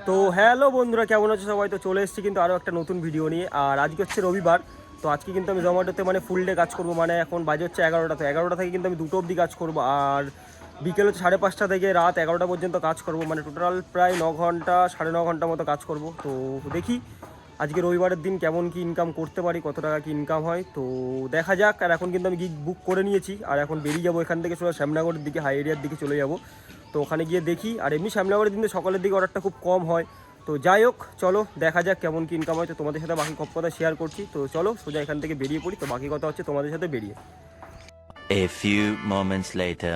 তো হ্যালো বন্ধুরা, কেমন আছো সবাই? তো চলে এসেছি কিন্তু আরও একটা নতুন ভিডিও নিয়ে। আর আজকে হচ্ছে রবিবার। তো আজকে কিন্তু আমি জোম্যাটোতে মানে ফুল ডে কাজ করবো। মানে এখন বাজে হচ্ছে 11টা। তো 11টা থেকে কিন্তু আমি 2টো অবধি কাজ করবো। আর বিকেল হচ্ছে 5:30 থেকে রাত 11টা পর্যন্ত কাজ করবো। মানে টোটাল প্রায় 9 ঘন্টা 9.5 ঘন্টা মতো কাজ করবো। তো দেখি আজকে রবিবারের দিন কেমন কি ইনকাম করতে পারি, কত টাকা কি ইনকাম হয় তো দেখা যাক। আর এখন কিন্তু আমি গিগ বুক করে নিয়েছি। আর এখন বেরিয়ে যাবো এখান থেকে, সোজা শ্যামনগরের দিকে, হাই এরিয়ার দিকে চলে যাব। তো ওখানে গিয়ে দেখি। আর এমনি শ্যামনগরের দিনে সকালের দিকে অর্ডারটা খুব কম হয়। তো যাই হোক, চলো দেখা যাক কেমন কি ইনকাম হয়। তো তোমাদের সাথে বাকি সব কথা শেয়ার করছি। তো চলো সোজা এখান থেকে বেরিয়ে পড়ি। তো বাকি কথা হচ্ছে তোমাদের সাথে বেরিয়ে। A few moments later.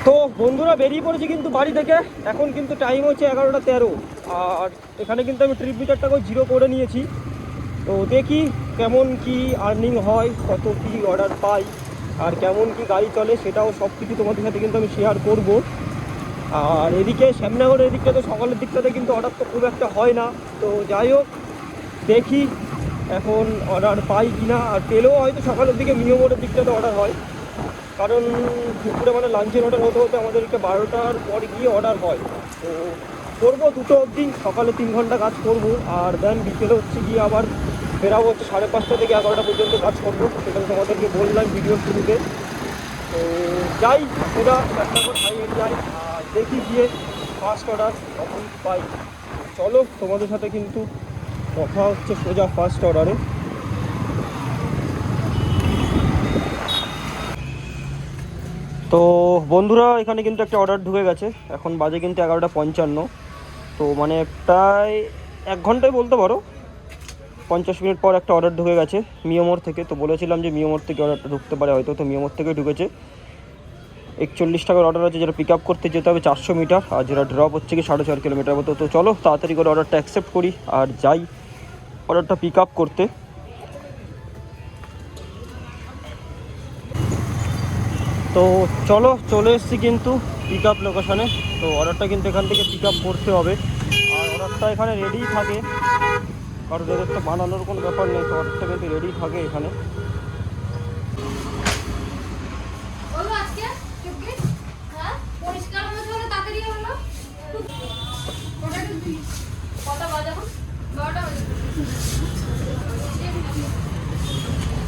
তো বন্ধুরা, বেরিয়ে পড়েছি কিন্তু বাড়ি থেকে। এখন কিন্তু টাইম হচ্ছে 11টা 13। আর এখানে কিন্তু আমি ট্রিপ মিটারটাকেও 0 করে নিয়েছি। তো দেখি কেমন কি আর্নিং হয়, কত কি অর্ডার পাই, আর কেমন কি গাড়ি চলে, সেটাও সব কিছু তোমাদের সাথে কিন্তু আমি শেয়ার করব। আর এদিকে শ্যামনগরের এদিকটা তো সকালের দিকটাতে কিন্তু অর্ডার তো খুব একটা হয় না। তো যাই হোক, দেখি এখন অর্ডার পাই কি না। আর পেলেও হয়তো সকালের দিকে মিয়মোড়ের দিকটাতে অর্ডার হয়, কারণ দুপুরে মানে লাঞ্চের অর্ডার হতে হতে আমাদেরকে 12টার পর গিয়ে অর্ডার হয়। তো করবো 2টো অবধি, সকালে 3 ঘন্টা কাজ করব। আর দেন বিকেলে হচ্ছে গিয়ে আবার ফেরাবো হচ্ছে 5:30 থেকে 11টা পর্যন্ত কাজ করবো। সেটা তোমাদেরকে বললাম ভিডিও শুরুতে। তো যাই সোজা শ্যামনগর হাই এরিয়ায়, আর দেখি গিয়ে ফার্স্ট অর্ডার কখন পাই। চলো তোমাদের সাথে কিন্তু কথা হচ্ছে সোজা ফার্স্ট অর্ডারে। তো বন্ধুরা, এখানে কিন্তু একটা অর্ডার ঢুকে গেছে। এখন বাজে কিন্তু 11টা 55। তো মানে প্রায় 1 ঘন্টায় বলতে পারো, 50 মিনিট পর একটা অর্ডার ঢুকে গেছে মিয়মোর থেকে। তো বলেছিলাম যে মিয়মোর থেকে অর্ডারটা ঢুকতে পারে হয়তো, তো মিয়মোর থেকে ঢুকেছে। 41 টাকার অর্ডার আছে, যেটা পিক আপ করতে যেতে হবে 400 মিটার, আর যেটা ড্রপ হচ্ছে কি 4.5 কিলোমিটার মতো। তো চলো তাড়াতাড়ি করে অর্ডারটা অ্যাকসেপ্ট করি আর যাই অর্ডারটা পিক আপ করতে। তো চলো চলে এসেছি কিন্তু পিক আপ লোকেশানে। তো অর্ডারটা কিন্তু এখান থেকে পিক আপ করতে হবে। আর অর্ডারটা এখানে রেডিই থাকে, কারণ এদের তো বানানোর কোনো ব্যাপার নেই। তো অর্ডারটা কিন্তু রেডি থাকে এখানে।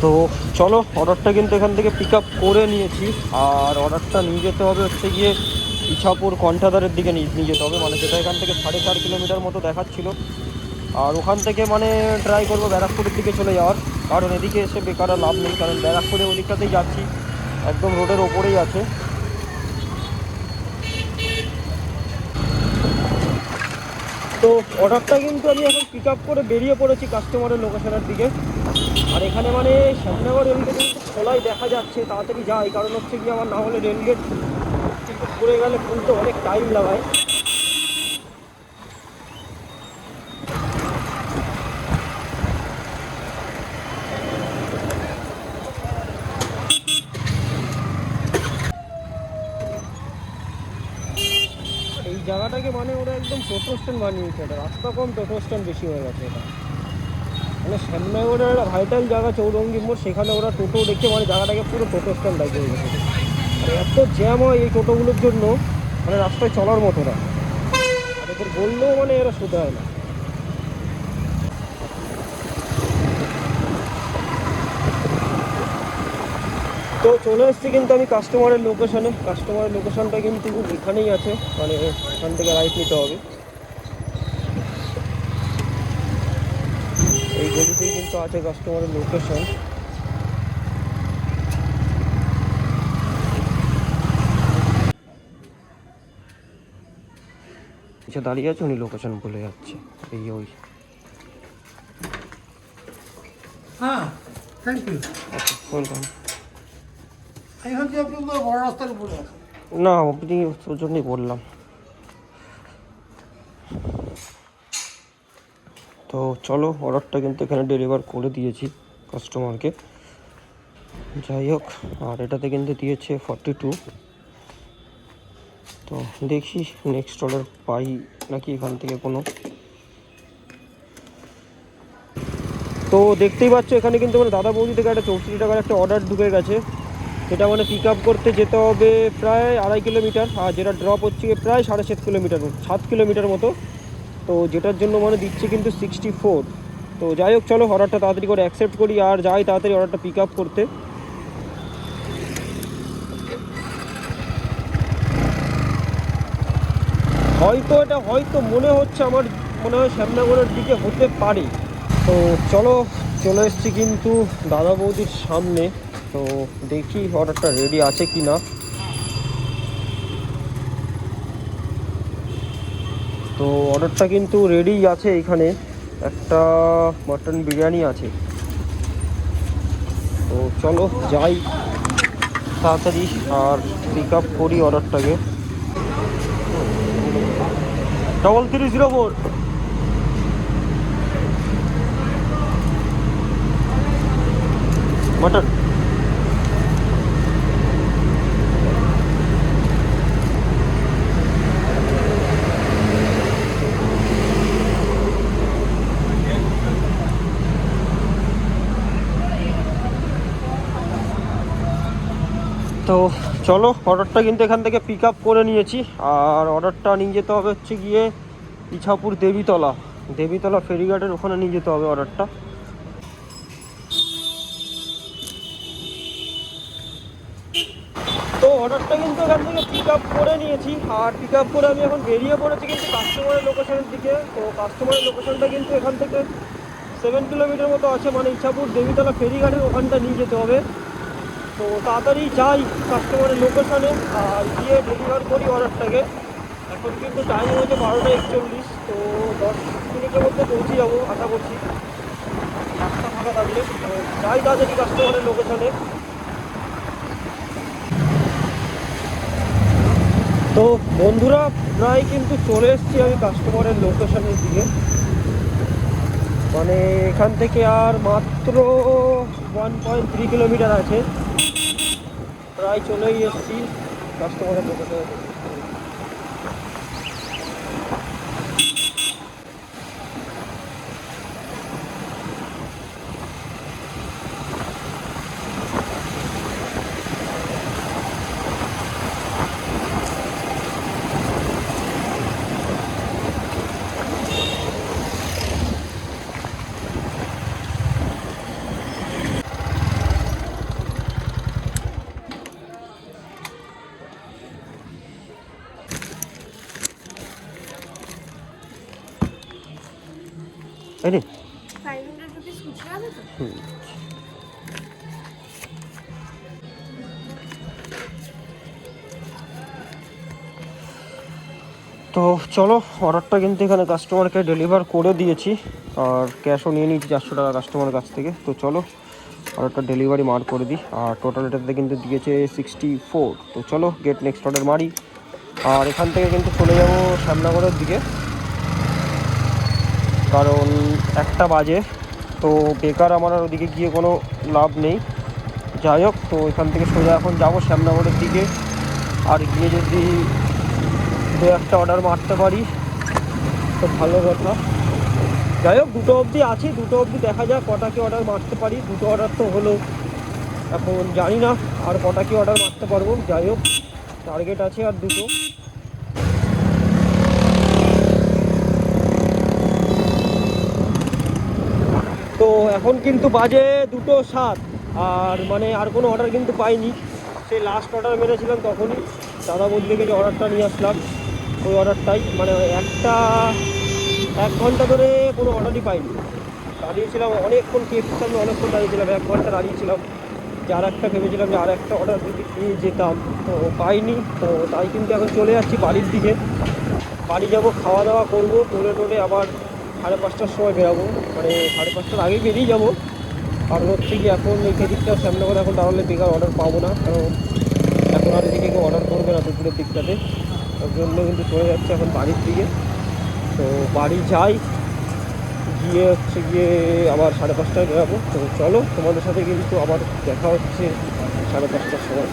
তো চলো অর্ডারটা কিন্তু এখান থেকে পিক আপ করে নিয়েছি। আর অর্ডারটা নিয়ে যেতে হবে হচ্ছে গিয়ে ইছাপুর কণ্ঠাদারের দিকে নিয়ে যেতে হবে, মানে যেটা এখান থেকে 4.5 কিলোমিটার মতো দেখাচ্ছিল। আর ওখান থেকে মানে ট্রাই করবো ব্যারাকপুরের দিকে চলে যাওয়ার, কারণ এদিকে এসে বেকার আর লাভ নেই, কারণ ব্যারাকপুরে ওদিকটাতেই যাচ্ছি, একদম রোডের ওপরেই আছে। তো অর্ডারটা কিন্তু আমি এখন পিক আপ করে বেরিয়ে পড়েছি কাস্টমারের লোকেশনের দিকে। আর এখানে মানে শ্যামনগর রেলগেট কিন্তু খোলাই দেখা যাচ্ছে, তাড়াতাড়ি যাই, কারণ হচ্ছে কি আমার না হলে রেলগেট কিন্তু ঘুরে গেলে খুলতে অনেক টাইম লাগায়। এই জায়গাটাকে মানে ওরা একদম টোটো স্ট্যান্ড বানিয়েছে, এটা রাস্তা কম টোটো স্ট্যান্ড বেশি হয়ে গেছে। এটা মানে শ্যামনগরের একটা ভাইটাল জায়গা চৌরঙ্গি মোড়, সেখানে ওরা টোটো রেখে মানে জায়গাটাকে পুরো টোটো স্ট্যান্ড লাগিয়ে রেখেছে। আর এত জ্যাম হয় এই টোটোগুলোর জন্য, মানে রাস্তায় চলার মতো না। আর এদের বললেও মানে এরা শুধরায় না। তো চলে এসেছি কিন্তু আমি কাস্টমারের লোকেশনে। কাস্টমারের লোকেশনটা কিন্তু এখানেই আছে, মানে এখান থেকে রাইট নিতে হবে। এই গলিতেই কিন্তু আছে কাস্টমারের লোকেশন। আচ্ছা দাঁড়িয়ে আছে, উনি লোকেশন বলে যাচ্ছে। এই ওই হ্যাঁ, থ্যাংক ইউ। ওয়েলকাম। আমি ভাবছি আপনি তো বড় রাস্তার উপরে আছেন। না, আপনি ওর জন্যই বললাম। তো চলো অর্ডারটা কিন্তু এখানে ডেলিভার করে দিয়েছি কাস্টমারকে। যাই হোক, আর এটাতে কিন্তু দিয়েছে 42। তো দেখি নেক্সট অর্ডার পাই নাকি এখান থেকে কোনো। তো দেখতেই পাচ্ছ এখানে কিন্তু মানে দাদা বৌদি থেকে একটা 64 টাকার একটা অর্ডার ঢুকে গেছে। সেটা মানে পিক আপ করতে যেতে হবে প্রায় 2.5 কিলোমিটার, আর যেটা ড্রপ হচ্ছে প্রায় 7.5 কিলোমিটার, 7 কিলোমিটার মতো। তো যেটার জন্য মানে দিচ্ছে কিন্তু 64। তো যাই হোক, চলো অর্ডারটা তাড়াতাড়ি করে অ্যাকসেপ্ট করি আর যাই তাড়াতাড়ি অর্ডারটা পিক আপ করতে। হয়তো মনে হচ্ছে আমার, মনে হয় শ্যামনগরের দিকে হতে পারে। তো চলো, চলে এসেছি কিন্তু দাদা বৌদির সামনে। তো দেখি অর্ডারটা রেডি আছে কি না। তো অর্ডারটা কিন্তু রেডি আছে, এখানে একটা মাটন বিরিয়ানি আছে। তো চলো যাই তাড়াতাড়ি আর পিক আপ করি অর্ডারটাকে। 3304 मटन। তো চলো অর্ডারটা কিন্তু এখান থেকে পিক আপ করে নিয়েছি আর অর্ডারটা নিয়ে যেতে হবে হচ্ছে গিয়ে ইছাপুর দেবীতলা ফেরিঘাটের ওখানে নিয়ে যেতে হবে অর্ডারটা। তো অর্ডারটা কিন্তু এখান থেকে পিক আপ করে নিয়েছি আর পিক আপ করে আমি এখন বেরিয়ে পড়েছি কিন্তু কাস্টমারের লোকেশনের দিকে। তো কাস্টমারের লোকেশনটা কিন্তু এখান থেকে 7 কিলোমিটার মতো আছে, মানে ইছাপুর দেবীতলা ফেরিঘাটের ওখানটা নিয়ে যেতে হবে। তো তাড়াতাড়ি যাই কাস্টমারের লোকেশনে আর গিয়ে ডেলিভার করি অর্ডারটাকে। এখন কিন্তু টাইম হয়েছে 12:41। তো 10 মিনিটের মধ্যে পৌঁছে যাবো আশা করছি, রাস্তা ফাঁকা থাকলে। তো যাই তাড়াতাড়ি কাস্টমারের লোকেশনে। তো বন্ধুরা প্রায় কিন্তু চলে এসেছি আমি কাস্টমারের লোকেশনের দিকে, মানে এখান থেকে আর মাত্র 1.3 কিলোমিটার আছে, প্রায় চলেই এসেছি কাস্টমারের লোকেশনে। এই 500 rupees খুচরা হবে তো? তো চলো অর্ডারটা কিন্তু এখানে কাস্টমারকে ডেলিভার করে দিয়েছি আর ক্যাশও নিয়ে নিয়েছি 400 টাকা কাস্টমারের কাছ থেকে। তো চলো অর্ডারটা ডেলিভারি মার করে দিই আর টোটাল এটাতে কিন্তু দিয়েছে 64। তো চলো গেট নেক্সট অর্ডার মারি আর এখান থেকে কিন্তু চলে যাবো শ্যামনগরের দিকে, কারণ 1টা বাজে। তো বেকার আমার আর ওদিকে গিয়ে কোনো লাভ নেই। যাই হোক, তো এখান থেকে সোজা এখন যাবো শ্যামনগরের দিকে আর গিয়ে যদি 2-1টা অর্ডার মারতে পারি তো ভালো কথা। যাই হোক 2টো অবধি আছি, 2টো অবধি দেখা যাক কটা কি অর্ডার মারতে পারি। 2টো অর্ডার তো হলো, এখন জানি না আর কটা কি অর্ডার মারতে পারবো। যাই হোক টার্গেট আছে আর 2টো। তো এখন কিন্তু বাজে 2:07 আর মানে আর কোনো অর্ডার কিন্তু পাইনি। সেই লাস্ট অর্ডার মেরেছিলাম তখনই দাদা বৌদি থেকে যে অর্ডারটা নিয়ে আসলাম ওই অর্ডারটাই, মানে 1 ঘন্টা ধরে কোনো অর্ডারই পাইনি। দাঁড়িয়েছিলাম অনেকক্ষণ, কেএফসির সামনে অনেকক্ষণ দাঁড়িয়েছিলাম, 1 ঘন্টা দাঁড়িয়েছিলাম যে আর একটা ভেবেছিলাম যে আর একটা অর্ডার যদি পেয়ে যেতাম, তো পাইনি। তো তাই কিন্তু এখন চলে যাচ্ছি বাড়ির দিকে। বাড়ি যাব, খাওয়া দাওয়া করবো, টোলে আবার 5:30টার সময় বেরাবো, মানে 5:30টার আগেই বেরিয়ে যাবো। কারণ হচ্ছে কি এখন এই দিকটা শ্যামনগর এখন দাঁড়ালে বেকার অর্ডার পাবো না, কারণ এখন আর এদিকে কেউ অর্ডার করবে না দুপুরের দিকটাতে। তার জন্য কিন্তু চলে যাচ্ছে এখন বাড়ির দিকে। তো বাড়ি যাই, গিয়ে হচ্ছে গিয়ে আবার 5:30টায় বেরাবো। তো চলো তোমাদের সাথে কিন্তু আবার দেখা হচ্ছে 5:30টার সময়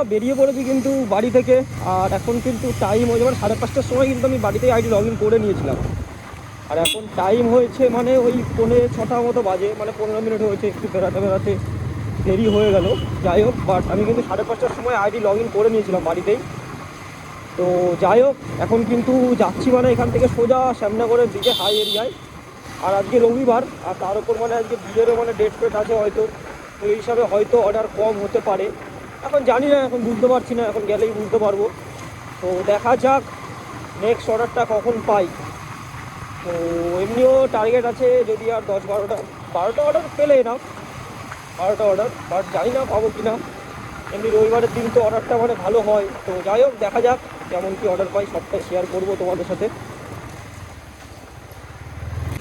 বেরিয়ে পড়েছি কিন্তু বাড়ি থেকে। আর এখন কিন্তু টাইম হয়ে যাবে 5:30টার সময় কিন্তু আমি বাড়িতে আইডি লগ ইন করে নিয়েছিলাম। আর এখন টাইম হয়েছে মানে ওই 5:45 মতো বাজে, মানে 15 মিনিট হয়েছে, একটু বেরাতে দেরি হয়ে গেল। যাই হোক, বাট আমি কিন্তু 5:30টার সময় আইডি লগ ইন করে নিয়েছিলাম বাড়িতেই। তো যাই হোক, এখন কিন্তু যাচ্ছি মানে এখান থেকে সোজা শ্যামনগরের দিকে হাই এরিয়ায়। আর আজকে রবিবার, আর তার উপর মানে আজকে বিয়েরও মানে ডেট ফেট আছে হয়তো, তো এই হিসাবে হয়তো অর্ডার কম হতে পারে। এখন জানি না, এখন বুঝতে পারছি না, এখন গেলেই বুঝতে পারবো। তো দেখা যাক নেক্সট অর্ডারটা কখন পাই। তো এমনিও টার্গেট আছে যদি আর 10-12টা অর্ডার পেলে না, 12টা অর্ডার, বাট জানি না পাবো কি না। এমনি রবিবারের দিন তো অর্ডারটা মানে ভালো হয়। তো যাই হোক, দেখা যাক কেমন কি অর্ডার পাই, সবটাই শেয়ার করবো তোমাদের সাথে।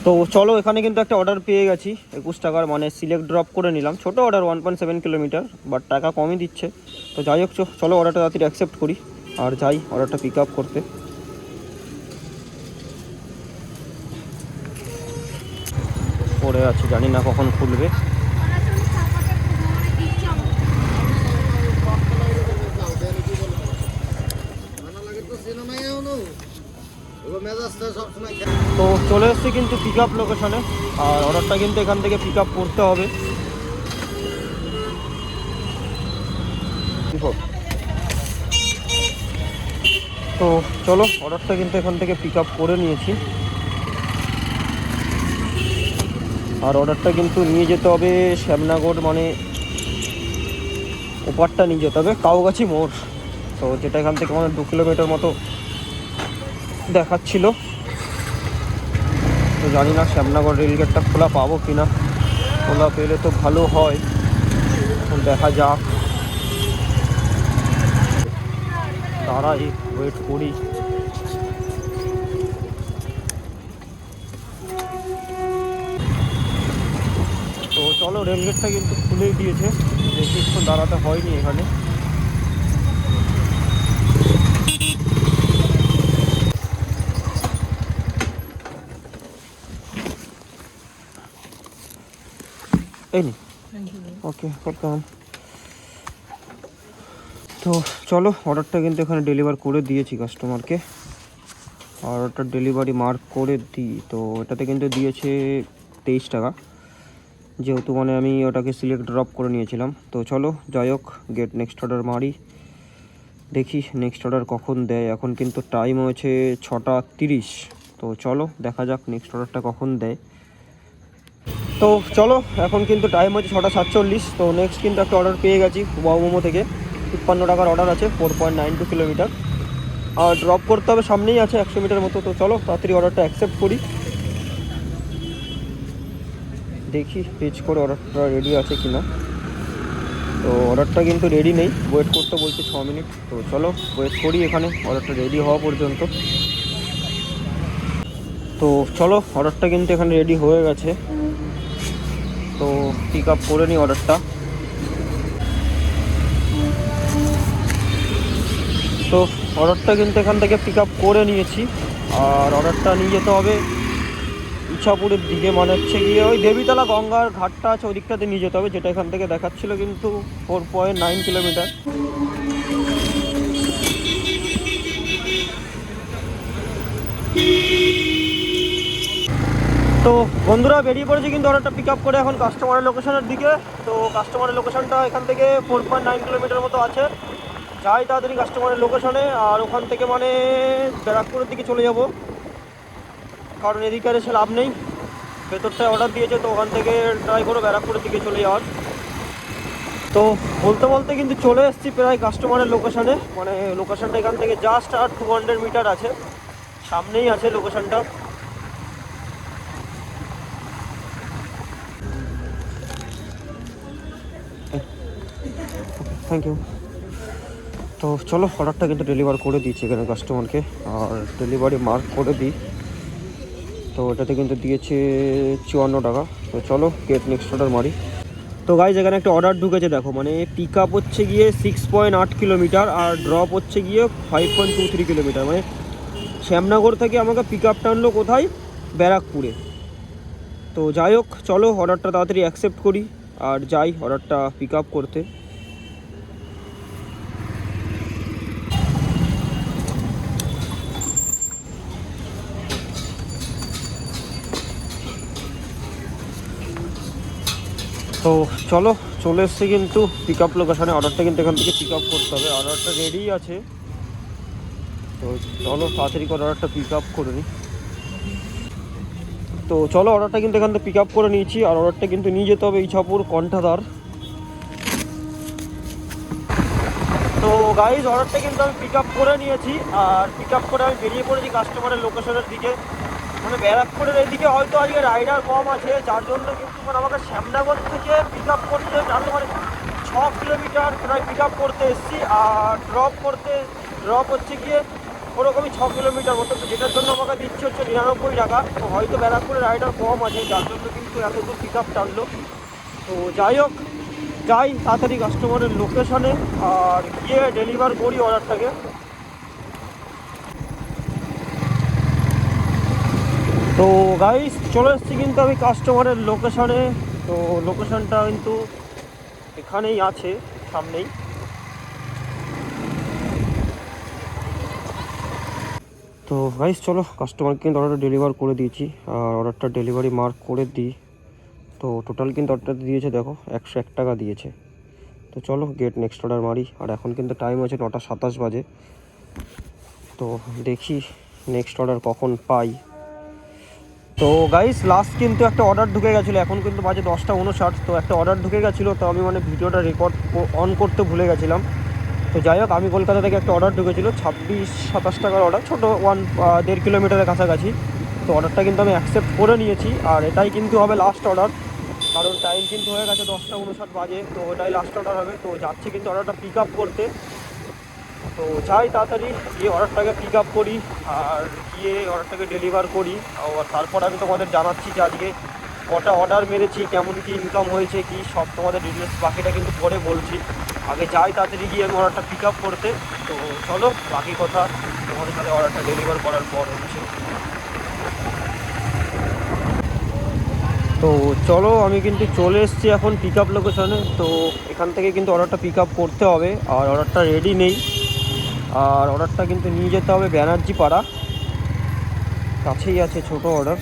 তো চলো, এখানে কিন্তু একটা অর্ডার পেয়ে গেছি 21 টাকার, মানে সিলেক্ট ড্রপ করে নিলাম। ছোটো অর্ডার 1.7 কিলোমিটার, বাট টাকা কমই দিচ্ছে। তো যাই হোক, চলো অর্ডারটা তাড়াতাড়ি অ্যাকসেপ্ট করি আর যাই অর্ডারটা পিক আপ করতে। পড়ে আছে, জানি না কখন খুলবে। তো চলে এসেছি কিন্তু পিক আপ লোকেশনে, আর অর্ডারটা কিন্তু এখান থেকে পিক আপ করতে হবে। তো চলো, অর্ডারটা কিন্তু এখান থেকে পিক আপ করে নিয়েছি, আর অর্ডারটা কিন্তু নিয়ে যেতে হবে শ্যামনগর, মানে ওপারটা নিয়ে যেতে হবে কাউগাছি মোড়। তো যেটা এখান থেকে মানে 2 কিলোমিটার মতো দেখাচ্ছিল। তো জানি না শ্যামনগর রেলগেটটা খোলা পাবো কি না, খোলা পেলে তো ভালো হয়। এখন দেখা যাক, দাঁড়াই, ওয়েট করি। তো চলো, রেলগেটটা কিন্তু খুলেই দিয়েছে, বেশিক্ষণ দাঁড়াতে হয়নি এখানে। এই নি, ওকে, ওয়েলকাম। তো চলো, অর্ডারটা কিন্তু এখানে ডেলিভার করে দিয়েছি কাস্টমারকে, আর ওটা ডেলিভারি মার্ক করে দিই। তো এটাতে কিন্তু দিয়েছে 23 টাকা, যেহেতু মানে আমি ওটাকে সিলেক্ট ড্রপ করে নিয়েছিলাম। তো চলো, যাই হোক, গেট নেক্সট অর্ডার মারি, দেখি নেক্সট অর্ডার কখন দেয়। এখন কিন্তু টাইম হয়েছে 6:30। তো চলো দেখা যাক নেক্সট অর্ডারটা কখন দেয়। তো চলো, এখন কিন্তু টাইম হচ্ছে 6:47। তো নেক্সট কিন্তু একটা অর্ডার পেয়ে গেছি ওয়াও মোমো থেকে, 53 টাকার অর্ডার আছে, 4.92 কিলোমিটার, আর ড্রপ করতে হবে, সামনেই আছে 100 মিটার মতো। তো চলো তাড়াতাড়ি অর্ডারটা অ্যাকসেপ্ট করি, দেখি পেজ করে অর্ডারটা রেডি আছে কি না। তো অর্ডারটা কিন্তু রেডি নেই, ওয়েট করতে বলছে 6 মিনিট। তো চলো ওয়েট করি এখানে অর্ডারটা রেডি হওয়া পর্যন্ত। তো চলো, অর্ডারটা কিন্তু এখানে রেডি হয়ে গেছে, তো পিক আপ করে নিই অর্ডারটা। তো অর্ডারটা কিন্তু এখান থেকে পিক আপ করে নিয়েছি, আর অর্ডারটা নিয়ে যেতে হবে ইছাপুরের দিকে, মানে হচ্ছে গিয়ে ওই দেবীতলা গঙ্গার ঘাটটা আছে ওই দিকটাতে নিয়ে যেতে হবে, যেটা এখান থেকে দেখাচ্ছিল কিন্তু 4.9 কিলোমিটার। তো বন্ধুরা, বেরিয়ে পড়েছি কিন্তু অর্ডারটা পিক আপ করে এখন কাস্টমারের লোকেশনের দিকে। তো কাস্টমারের লোকেশনটা এখান থেকে 4.9 কিলোমিটার মতো আছে। যাই তাড়াতাড়ি কাস্টমারের লোকেশনে, আর ওখান থেকে মানে ব্যারাকপুরের দিকে চলে যাব, কারণ এদিকে আর এসে লাভ নেই। ভেতরটায় অর্ডার দিয়েছে, তো ওখান থেকে ট্রাই করো ব্যারাকপুরের দিকে চলে যাওয়ার। তো বলতে বলতে কিন্তু চলে এসেছি প্রায় কাস্টমারের লোকেশনে, মানে লোকেশনটা এখান থেকে জাস্ট আর 200 মিটার আছে, সামনেই আছে লোকেশনটা। Thank you. তো চলো, অর্ডারটা কিন্তু ডেলিভার করে দিচ্ছি এখানে কাস্টমারকে, আর ডেলিভারি মার্ক করে দিই। তো এটাতে কিন্তু দিয়েছে 54 টাকা। তো চলো গেট নেক্সট অর্ডার মারি। তো গাইজ, এখানে একটা অর্ডার ঢুকেছে, দেখো, মানে পিক আপ হচ্ছে গিয়ে 6.8 কিলোমিটার, আর ড্রপ হচ্ছে গিয়ে 5.23 কিলোমিটার। মানে শ্যামনগর থেকে আমাকে পিক আপ টানলো কোথায়, ব্যারাকপুরে। তো যাই হোক, চলো অর্ডারটা তাড়াতাড়ি অ্যাকসেপ্ট করি আর যাই অর্ডারটা পিক আপ করতে। তো চলো, চলে এসছে কিন্তু পিক আপ লোকেশানে, অর্ডারটা কিন্তু এখান থেকে পিক আপ করতে হবে। অর্ডারটা রেডি আছে, তো চলো তাড়াতাড়ি করে অর্ডারটা পিক আপ করে নিই। তো চলো অর্ডারটা কিন্তু এখান থেকে পিক আপ করে নিয়েছি, আর অর্ডারটা কিন্তু নিয়ে যেতে হবে ইছাপুর কণ্ঠাদার। তো গাইজ অর্ডারটা কিন্তু আমি পিক আপ করে নিয়েছি, আর পিক আপ করে আমি বেরিয়ে পড়েছি কাস্টমারের লোকেশনের দিকে। মানে ব্যারাকপুরের এইদিকে হয়তো আজকে রাইডার কম আছে, যার জন্য কিন্তু মানে আমাকে শ্যামনগর থেকে পিক আপ করতে জানো মানে 6 কিলোমিটার প্রায় পিক আপ করতে এসেছি, আর ড্রপ হচ্ছে গিয়ে ওরকমই 6 কিলোমিটার মতো, যেটার জন্য আমাকে দিচ্ছে হচ্ছে 99 টাকা। তো হয়তো ব্যারাকপুরের রাইডার কম আছে, যার জন্য কিন্তু এত দূর পিক আপ টানলো। তো যাই হোক, যাই তাড়াতাড়ি কাস্টমারের লোকেশনে আর গিয়ে ডেলিভার করি অর্ডারটাকে। তো গাইস চলে এসেছি কিন্তু আমি কাস্টমারের লোকেশনে। তো লোকেশনটা কিন্তু এখানেই আছে, সামনেই। তো গাইস চলো কাস্টমারকে কিন্তু অর্ডারটা ডেলিভার করে দিয়েছি, আর অর্ডারটা ডেলিভারি মার্ক করে দিই। তো টোটাল কিন্তু অর্ডারটা দিয়েছে দেখো 101 টাকা দিয়েছে। তো চলো গেট নেক্সট অর্ডার মারি, আর এখন কিন্তু টাইম হচ্ছে 9:27 বাজে। তো দেখি নেক্সট অর্ডার কখন পাই। তো গাইস লাস্ট কিন্তু একটা অর্ডার ঢুকে গেছিলো, এখন কিন্তু বাজে 10:59। তো একটা অর্ডার ঢুকে গেছিলো, তো আমি মানে ভিডিওটা রেকর্ড অন করতে ভুলে গেছিলাম। তো যাই হোক, আমি কলকাতা থেকে একটা অর্ডার ঢুকেছিলো 26-27 টাকার অর্ডার, ছোটো 1.5 কিলোমিটারের কাছাকাছি। তো অর্ডারটা কিন্তু আমি অ্যাকসেপ্ট করে নিয়েছি, আর এটাই কিন্তু হবে লাস্ট অর্ডার, কারণ টাইম কিন্তু হয়ে গেছে 10:59 বাজে। তো এটাই লাস্ট অর্ডার হবে। তো যাচ্ছি কিন্তু অর্ডারটা পিক আপ করতে। তো যাই তাড়াতাড়ি গিয়ে অর্ডারটাকে পিক আপ করি, আর গিয়ে অর্ডারটাকে ডেলিভার করি। আর তারপর আমি তোমাদের জানাচ্ছি যে আজকে কটা অর্ডার মেরেছি, কেমন কি ইনকাম হয়েছে, কি সব তোমাদের ডিটেলস বাকিটা কিন্তু পরে বলছি। আগে যাই তাড়াতাড়ি গিয়ে আমি অর্ডারটা পিক আপ করতে। তো চলো বাকি কথা তোমাদের সাথে অর্ডারটা ডেলিভার করার পর হচ্ছে। তো চলো আমি কিন্তু চলে এসেছি এখন পিক আপ লোকেশনে। তো এখান থেকে কিন্তু অর্ডারটা পিক আপ করতে হবে, আর অর্ডারটা রেডি নেই, আর অর্ডারটা কিন্তু নিয়ে যেতে হবে ব্যানার্জি পাড়া, কাছেই আছে ছোট অর্ডার।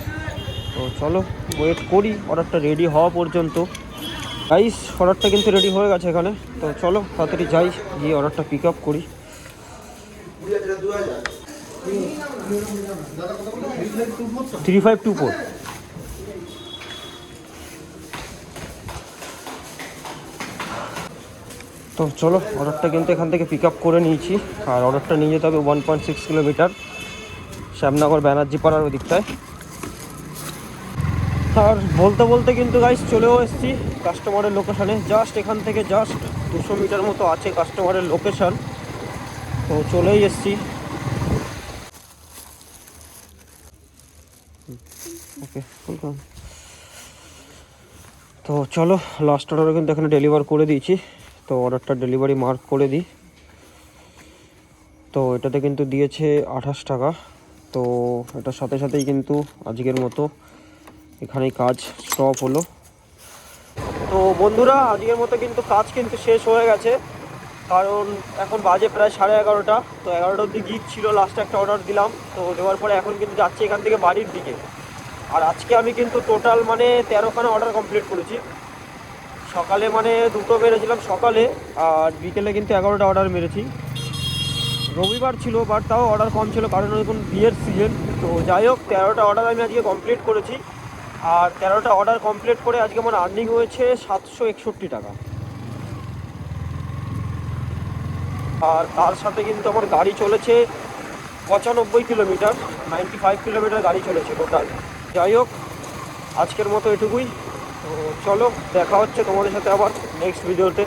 তো চলো ওয়েট করি অর্ডারটা রেডি হওয়া পর্যন্ত। গাইস অর্ডারটা কিন্তু রেডি হয়ে গেছে এখানে। তো চলো তাড়াতাড়ি যাই, গিয়ে অর্ডারটা পিক আপ করি। 3524। তো চলো অর্ডারটা কিন্তু এখান থেকে পিক আপ করে নিয়েছি, আর অর্ডারটা নিয়ে যেতে হবে 1.6 কিলোমিটার শ্যামনগর ব্যানার্জি পাড়ার ওই দিকটায়। আর বলতে বলতে কিন্তু গাইস চলেও এসেছি কাস্টমারের লোকেশানে। জাস্ট এখান থেকে জাস্ট 200 মিটার মতো আছে কাস্টমারের লোকেশান। তো চলেই এসেছি। ওকে তো চলো লাস্ট অর্ডারও কিন্তু এখানে ডেলিভার করে দিয়েছি। তো অর্ডারটা ডেলিভারি মার্ক করে দিই। তো এটাতে কিন্তু দিয়েছে 28 টাকা। তো এটার সাথে সাথেই কিন্তু আজকের মতো এখানেই কাজ স্টপ হলো। তো বন্ধুরা আজকের মতো কিন্তু কাজ কিন্তু শেষ হয়ে গেছে, কারণ এখন বাজে প্রায় 11:30। তো 11টা অবধি গিগ ছিল, লাস্টে একটা অর্ডার দিলাম। তো দেওয়ার পরে এখন কিন্তু যাচ্ছি এখান থেকে বাড়ির দিকে। আর আজকে আমি কিন্তু টোটাল মানে 13খানা অর্ডার কমপ্লিট করেছি। সকালে মানে 2টো মেরেছিলাম সকালে, আর বিকেলে কিন্তু 11টা অর্ডার মেরেছি। রবিবার ছিল বাট তাও অর্ডার কম ছিল, কারণ এখন বিয়ের সিজন। তো যাই হোক 13টা অর্ডার আমি আজকে কমপ্লিট করেছি, আর 13টা অর্ডার কমপ্লিট করে আজকে আমার আর্নিং হয়েছে 761 টাকা। আর তার সাথে কিন্তু আমার গাড়ি চলেছে 95 কিলোমিটার, 95 কিলোমিটার গাড়ি চলেছে টোটাল। যাই হোক আজকের মতো এটুকুই। তো চলো দেখা হচ্ছে তোমাদের সাথে আবার নেক্সট ভিডিওতে।